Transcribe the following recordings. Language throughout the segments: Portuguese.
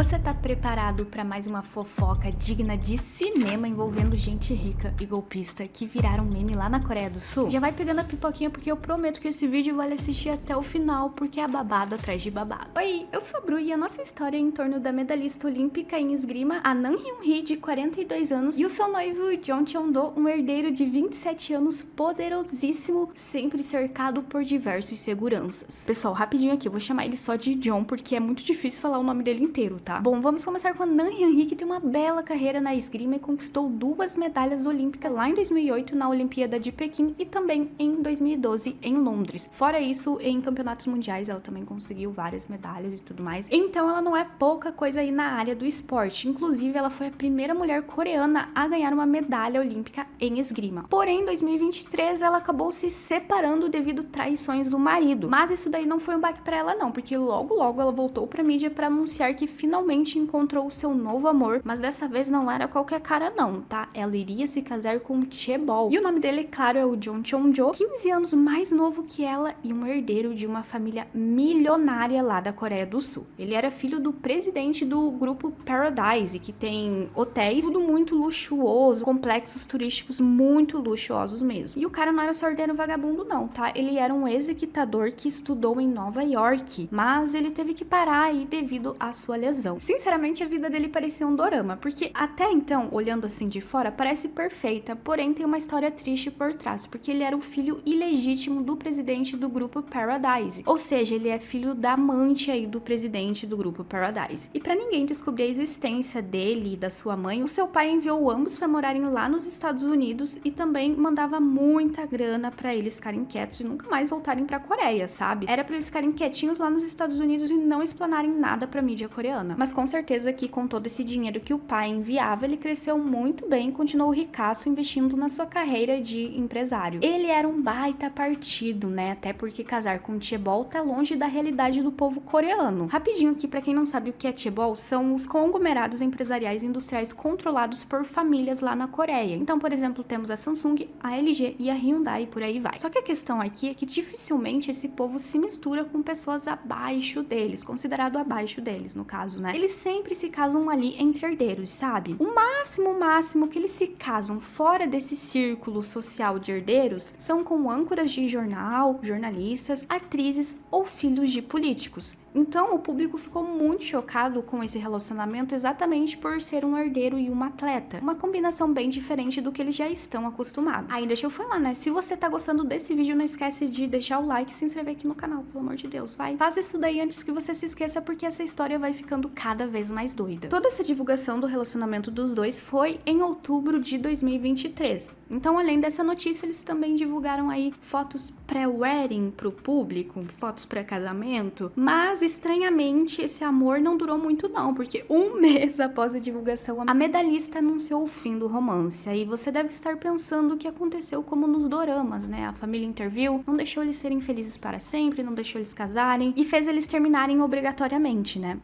Você tá preparado para mais uma fofoca digna de cinema envolvendo gente rica e golpista que viraram meme lá na Coreia do Sul? Já vai pegando a pipoquinha porque eu prometo que esse vídeo vale assistir até o final porque é babado atrás de babado. Oi, eu sou a Bru e a nossa história é em torno da medalhista olímpica em esgrima, a Nam Hyun-hee, de 42 anos, e o seu noivo Jeon Cheon-do, um herdeiro de 27 anos poderosíssimo, sempre cercado por diversos seguranças. Pessoal, rapidinho aqui, eu vou chamar ele só de Jeon porque é muito difícil falar o nome dele inteiro, tá? Bom, vamos começar com a Nam Hyun-hee, que tem uma bela carreira na esgrima e conquistou 2 medalhas olímpicas lá em 2008 na Olimpíada de Pequim e também em 2012 em Londres. Fora isso, em campeonatos mundiais ela também conseguiu várias medalhas e tudo mais. Então ela não é pouca coisa aí na área do esporte. Inclusive, ela foi a primeira mulher coreana a ganhar uma medalha olímpica em esgrima. Porém, em 2023 ela acabou se separando devido traições do marido. Mas isso daí não foi um baque pra ela não, porque logo ela voltou pra mídia pra anunciar que finalmente encontrou o seu novo amor, mas dessa vez não era qualquer cara não, tá? Ela iria se casar com Chaebol. E o nome dele, claro, é o Jeon Cheon-jo, 15 anos mais novo que ela e um herdeiro de uma família milionária lá da Coreia do Sul. Ele era filho do presidente do grupo Paradise, que tem hotéis, tudo muito luxuoso, complexos turísticos muito luxuosos mesmo. E o cara não era só herdeiro vagabundo não, tá? Ele era um ex-equitador que estudou em Nova York, mas ele teve que parar aí devido à sua lesão. Sinceramente, a vida dele parecia um dorama, porque até então, olhando assim de fora, parece perfeita, porém tem uma história triste por trás, porque ele era o filho ilegítimo do presidente do grupo Paradise. Ou seja, ele é filho da amante aí do presidente do grupo Paradise. E pra ninguém descobrir a existência dele e da sua mãe, o seu pai enviou ambos pra morarem lá nos Estados Unidos e também mandava muita grana pra eles ficarem quietos e nunca mais voltarem pra Coreia, sabe? Era pra eles ficarem quietinhos lá nos Estados Unidos e não explanarem nada pra mídia coreana. Mas com certeza que com todo esse dinheiro que o pai enviava, ele cresceu muito bem e continuou ricaço investindo na sua carreira de empresário. Ele era um baita partido, né? Até porque casar com Chaebol tá longe da realidade do povo coreano. Rapidinho aqui, pra quem não sabe o que é Chaebol, são os conglomerados empresariais industriais controlados por famílias lá na Coreia. Então, por exemplo, temos a Samsung, a LG e a Hyundai e por aí vai. Só que a questão aqui é que dificilmente esse povo se mistura com pessoas abaixo deles, considerado abaixo deles, no caso, né? Eles sempre se casam ali entre herdeiros, sabe? O máximo que eles se casam fora desse círculo social de herdeiros são com âncoras de jornal, jornalistas, atrizes ou filhos de políticos. Então, o público ficou muito chocado com esse relacionamento exatamente por ser um herdeiro e uma atleta. Uma combinação bem diferente do que eles já estão acostumados. Aí, deixa eu falar, né? Se você tá gostando desse vídeo, não esquece de deixar o like e se inscrever aqui no canal, pelo amor de Deus, vai. Faz isso daí antes que você se esqueça, porque essa história vai ficando cada vez mais doida. Toda essa divulgação do relacionamento dos dois foi em outubro de 2023. Então, além dessa notícia, eles também divulgaram aí fotos pré-wedding pro público, fotos pré-casamento, mas estranhamente esse amor não durou muito não, porque um mês após a divulgação, a medalhista anunciou o fim do romance. Aí você deve estar pensando o que aconteceu como nos doramas, né? A família interviu, não deixou eles serem felizes para sempre, não deixou eles casarem e fez eles terminarem obrigatoriamente, né?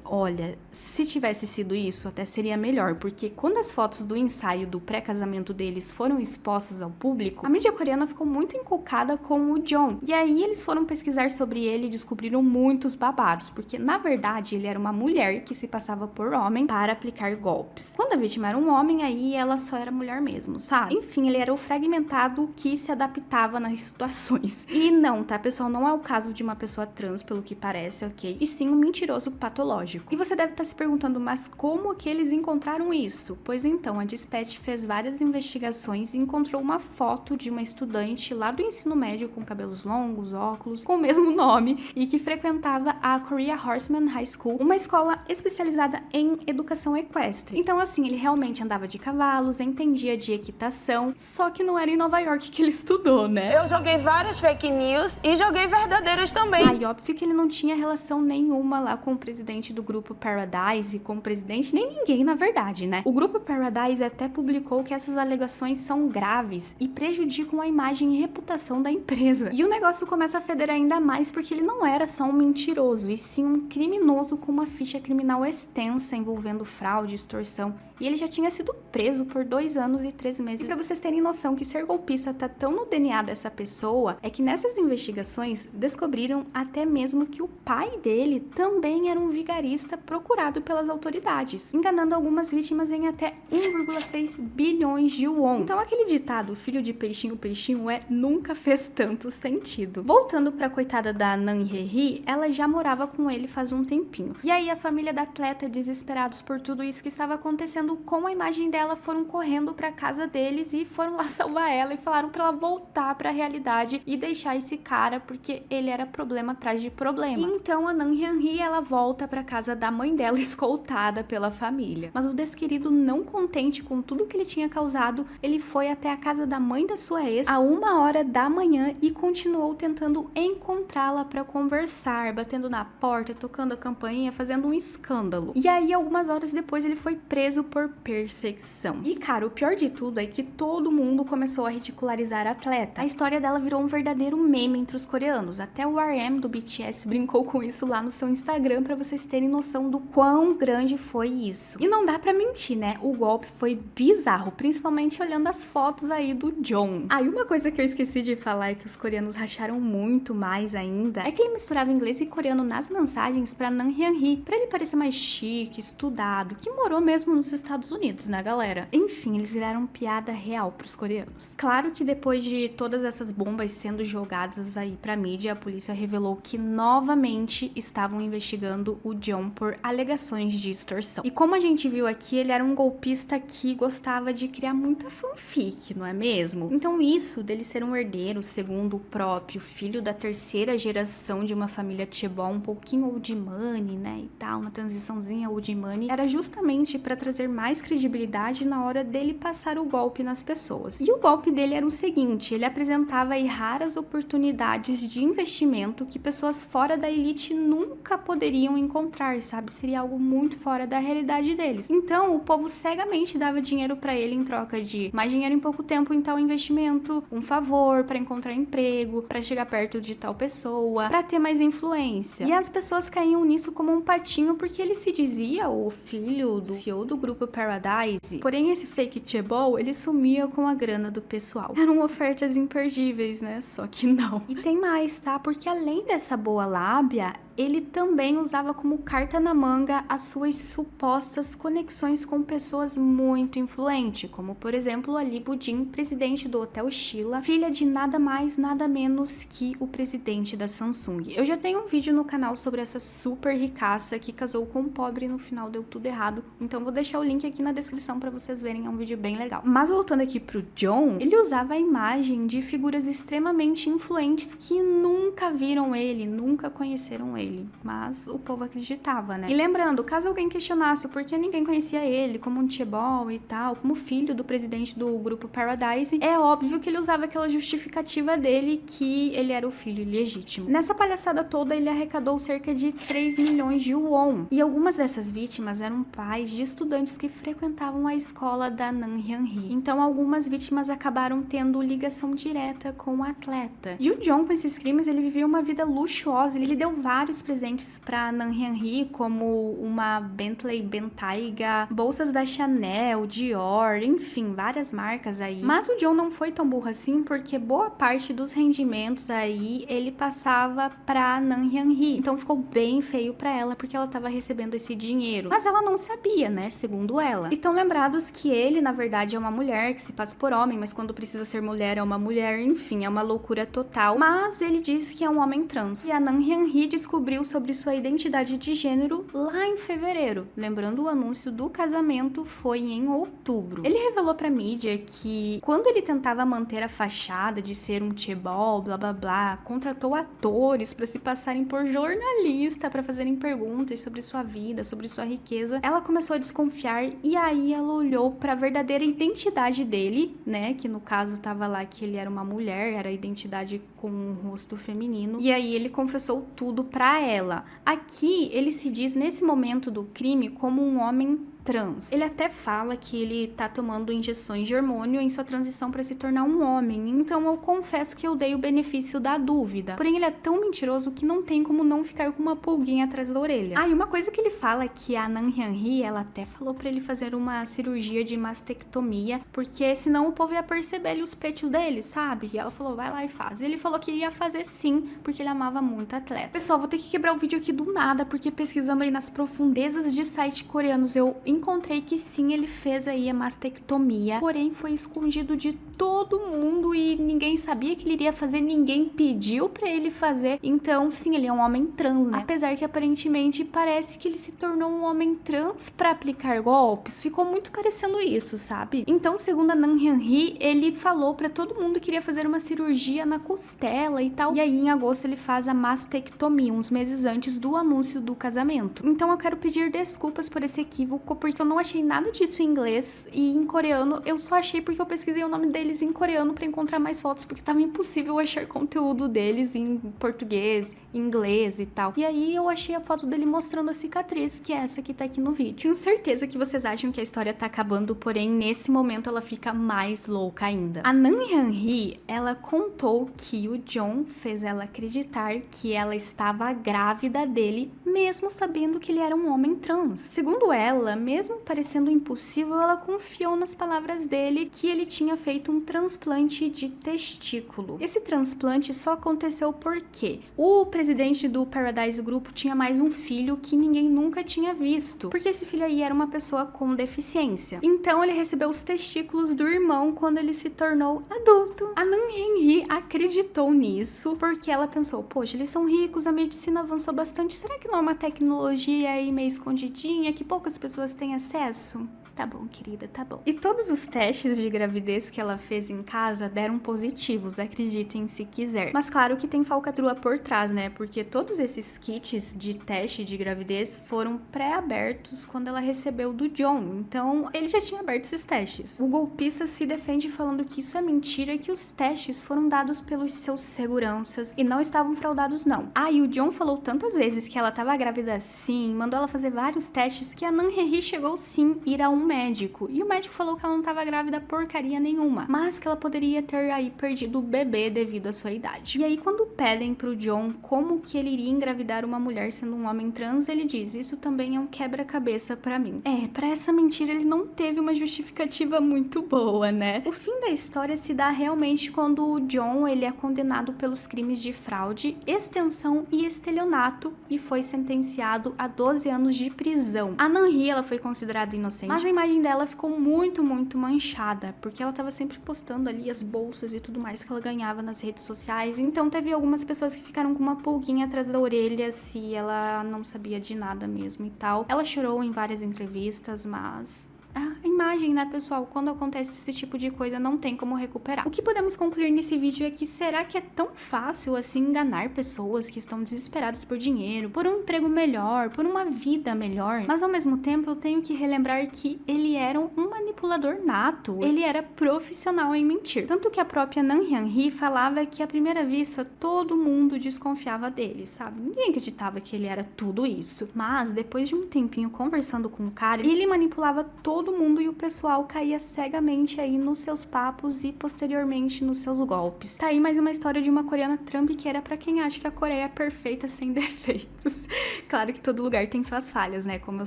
Olha, se tivesse sido isso, até seria melhor, porque quando as fotos do ensaio do pré-casamento deles foram expostas ao público, a mídia coreana ficou muito encucada com o Jeon. E aí eles foram pesquisar sobre ele e descobriram muitos babados, porque na verdade ele era uma mulher que se passava por homem para aplicar golpes. Quando a vítima era um homem, aí ela só era mulher mesmo, sabe? Enfim, ele era o fragmentado que se adaptava nas situações. E não, tá, pessoal? Não é o caso de uma pessoa trans, pelo que parece, ok? E sim um mentiroso patológico. E você deve estar se perguntando, mas como que eles encontraram isso? Pois então, a Dispatch fez várias investigações e encontrou uma foto de uma estudante lá do ensino médio com cabelos longos, óculos, com o mesmo nome e que frequentava a Korea Horseman High School, uma escola especializada em educação equestre. Então, assim, ele realmente andava de cavalos, entendia de equitação, só que não era em Nova York que ele estudou, né? Eu joguei várias fake news e joguei verdadeiras também. Aí, óbvio que ele não tinha relação nenhuma lá com o presidente do grupo Paradise, com o presidente, nem ninguém, na verdade, né? O grupo Paradise até publicou que essas alegações são graves e prejudicam a imagem e reputação da empresa. E o negócio começa a feder ainda mais porque ele não era só um mentiroso, e sim um criminoso com uma ficha criminal extensa envolvendo fraude, extorsão, e ele já tinha sido preso por 2 anos e 3 meses. E pra vocês terem noção que ser golpista tá tão no DNA dessa pessoa, é que nessas investigações descobriram até mesmo que o pai dele também era um vigarista procurado pelas autoridades, enganando algumas vítimas em até 1,6 bilhões de won. Então aquele ditado, filho de peixinho, peixinho nunca fez tanto sentido. Voltando pra coitada da Nan Hye-ri, ela já morava com ele faz um tempinho. E aí a família da atleta, desesperados por tudo isso que estava acontecendo com a imagem dela, foram correndo pra casa deles e foram lá salvar ela e falaram pra ela voltar pra realidade e deixar esse cara, porque ele era problema atrás de problema. E então a Nan Hye-ri, ela volta pra casa da mãe dela, escoltada pela família. Mas o desquerido, não contente com tudo que ele tinha causado, ele foi até a casa da mãe da sua ex a 1h da manhã e continuou tentando encontrá-la pra conversar, batendo na porta, tocando a campainha, fazendo um escândalo. E aí, algumas horas depois, ele foi preso por perseguição. E cara, o pior de tudo é que todo mundo começou a ridicularizar a atleta. A história dela virou um verdadeiro meme entre os coreanos. Até o RM do BTS brincou com isso lá no seu Instagram, pra vocês terem noção do quão grande foi isso. E não dá pra mentir, né? O golpe foi bizarro, principalmente olhando as fotos aí do John. Aí uma coisa que eu esqueci de falar é que os coreanos racharam muito mais ainda, é que ele misturava inglês e coreano nas mensagens pra Nan Hye-ri, pra ele parecer mais chique, estudado, que morou mesmo nos Estados Unidos, né, galera? Enfim, eles viraram piada real pros coreanos. Claro que depois de todas essas bombas sendo jogadas aí pra mídia, a polícia revelou que novamente estavam investigando o John por alegações de extorsão. E como a gente viu aqui, ele era um golpista que gostava de criar muita fanfic, não é mesmo? Então isso dele ser um herdeiro, segundo o próprio filho da 3ª geração de uma família Chaebol, um pouquinho old money, né, e tal, uma transiçãozinha old money, era justamente para trazer mais credibilidade na hora dele passar o golpe nas pessoas. E o golpe dele era o seguinte, ele apresentava aí raras oportunidades de investimento que pessoas fora da elite nunca poderiam encontrar, sabe? Seria algo muito fora da realidade deles. Então, o povo cegamente dava dinheiro para ele em troca de mais dinheiro em pouco tempo em tal investimento, um favor para encontrar emprego, para chegar perto de tal pessoa, para ter mais influência. E as pessoas caíam nisso como um patinho porque ele se dizia o filho do CEO do grupo Paradise. Porém, esse fake Chaebol, ele sumia com a grana do pessoal. Eram ofertas imperdíveis, né? Só que não. E tem mais, tá? Porque além dessa boa lábia, ele também usava como carta na manga as suas supostas conexões com pessoas muito influentes, como por exemplo a Lee Budin, presidente do Hotel Sheila, filha de nada mais, nada menos que o presidente da Samsung. Eu já tenho um vídeo no canal sobre essa super ricaça que casou com um pobre e no final deu tudo errado, então vou deixar o link aqui na descrição pra vocês verem, é um vídeo bem legal. Mas voltando aqui pro John, ele usava a imagem de figuras extremamente influentes que nunca viram ele, nunca conheceram ele. Mas o povo acreditava, né? E lembrando, caso alguém questionasse por que ninguém conhecia ele como um Chaebol e tal, como filho do presidente do grupo Paradise, é óbvio que ele usava aquela justificativa dele que ele era o filho ilegítimo. Nessa palhaçada toda, ele arrecadou cerca de 3 milhões de won. E algumas dessas vítimas eram pais de estudantes que frequentavam a escola da Nan Hye-ri. Então, algumas vítimas acabaram tendo ligação direta com o atleta. E o John, com esses crimes, ele vivia uma vida luxuosa. Ele deu vários presentes para Nan Hye-ri, como uma Bentley Bentayga, bolsas da Chanel, Dior, enfim, várias marcas aí. Mas o John não foi tão burro assim, porque boa parte dos rendimentos aí ele passava pra Nan Hye-ri. Então ficou bem feio pra ela, porque ela tava recebendo esse dinheiro. Mas ela não sabia, né, segundo ela. E tão lembrados que ele, na verdade, é uma mulher que se passa por homem, mas quando precisa ser mulher é uma mulher, enfim, é uma loucura total. Mas ele diz que é um homem trans. E a Nan Hye-ri descobriu sobre sua identidade de gênero lá em fevereiro. Lembrando, o anúncio do casamento foi em outubro. Ele revelou pra mídia que quando ele tentava manter a fachada de ser um Chaebol, blá blá blá, contratou atores pra se passarem por jornalista, pra fazerem perguntas sobre sua vida, sobre sua riqueza. Ela começou a desconfiar e aí ela olhou pra verdadeira identidade dele, né, que no caso tava lá que ele era uma mulher, era a identidade com um rosto feminino, e aí ele confessou tudo pra ela. Aqui ele se diz nesse momento do crime como um homem trans. Ele até fala que ele tá tomando injeções de hormônio em sua transição para se tornar um homem, então eu confesso que eu dei o benefício da dúvida. Porém, ele é tão mentiroso que não tem como não ficar com uma pulguinha atrás da orelha. Ah, e uma coisa que ele fala é que a Nan Hyun-hee, ela até falou pra ele fazer uma cirurgia de mastectomia, porque senão o povo ia perceber ali os peitos dele, sabe? E ela falou, vai lá e faz. E ele falou que ia fazer sim, porque ele amava muito atleta. Pessoal, vou ter que quebrar o vídeo aqui do nada, porque pesquisando aí nas profundezas de sites coreanos, eu encontrei que sim, ele fez aí a mastectomia, porém foi escondido de todo mundo e ninguém sabia que ele iria fazer, ninguém pediu pra ele fazer. Então, sim, ele é um homem trans, né? Apesar que aparentemente parece que ele se tornou um homem trans pra aplicar golpes. Ficou muito parecendo isso, sabe? Então, segundo a Nan Hyun-hee, ele falou pra todo mundo que iria fazer uma cirurgia na costela e tal. E aí, em agosto, ele faz a mastectomia, uns meses antes do anúncio do casamento. Então, eu quero pedir desculpas por esse equívoco, porque eu não achei nada disso em inglês e em coreano. Eu só achei porque eu pesquisei o nome deles em coreano pra encontrar mais fotos, porque tava impossível achar conteúdo deles em português, inglês e tal. E aí eu achei a foto dele mostrando a cicatriz, que é essa que tá aqui no vídeo. Tenho certeza que vocês acham que a história tá acabando, porém nesse momento ela fica mais louca ainda. A Nan Hyun-hee, ela contou que o John fez ela acreditar que ela estava grávida dele, mesmo sabendo que ele era um homem trans. Segundo ela, mesmo parecendo impossível, ela confiou nas palavras dele que ele tinha feito um transplante de testículo. Esse transplante só aconteceu porque o presidente do Paradise Group tinha mais um filho que ninguém nunca tinha visto, porque esse filho aí era uma pessoa com deficiência. Então ele recebeu os testículos do irmão quando ele se tornou adulto. A Nan Hyun-hee acreditou nisso porque ela pensou, poxa, eles são ricos, a medicina avançou bastante, será que não é uma tecnologia aí meio escondidinha que poucas pessoas têm acesso? Tá bom, querida, tá bom. E todos os testes de gravidez que ela fez em casa deram positivos, acreditem se quiser. Mas claro que tem falcatrua por trás, né? Porque todos esses kits de teste de gravidez foram pré-abertos quando ela recebeu do John. Então, ele já tinha aberto esses testes. O golpista se defende falando que isso é mentira e que os testes foram dados pelos seus seguranças e não estavam fraudados, não. Ah, e o John falou tantas vezes que ela tava grávida sim, mandou ela fazer vários testes que a Nan Hyun-hee chegou sim ir a um médico, e o médico falou que ela não tava grávida porcaria nenhuma, mas que ela poderia ter aí perdido o bebê devido à sua idade. E aí quando pedem pro John como que ele iria engravidar uma mulher sendo um homem trans, ele diz, isso também é um quebra-cabeça pra mim. Pra essa mentira ele não teve uma justificativa muito boa, né? O fim da história se dá realmente quando o John, ele é condenado pelos crimes de fraude, extensão e estelionato e foi sentenciado a 12 anos de prisão. A Nan Hyun-hee, ela foi considerada inocente, mas a imagem dela ficou muito manchada, porque ela tava sempre postando ali as bolsas e tudo mais que ela ganhava nas redes sociais, então teve algumas pessoas que ficaram com uma pulguinha atrás da orelha se ela não sabia de nada mesmo e tal. Ela chorou em várias entrevistas, mas a imagem, né, pessoal? Quando acontece esse tipo de coisa, não tem como recuperar. O que podemos concluir nesse vídeo é que será que é tão fácil assim enganar pessoas que estão desesperadas por dinheiro, por um emprego melhor, por uma vida melhor? Mas ao mesmo tempo eu tenho que relembrar que ele era um manipulador nato, ele era profissional em mentir. Tanto que a própria Nan Hyun-hee falava que à primeira vista todo mundo desconfiava dele, sabe? Ninguém acreditava que ele era tudo isso. Mas depois de um tempinho conversando com o cara, ele manipulava todo mundo e o pessoal caía cegamente aí nos seus papos e posteriormente nos seus golpes. Tá aí mais uma história de uma coreana trambiqueira pra quem acha que a Coreia é perfeita sem defeitos. Claro que todo lugar tem suas falhas, né? Como eu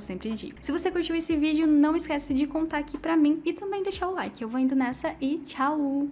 sempre digo. Se você curtiu esse vídeo, não esquece de contar aqui pra mim e também deixar o like. Eu vou indo nessa e tchau!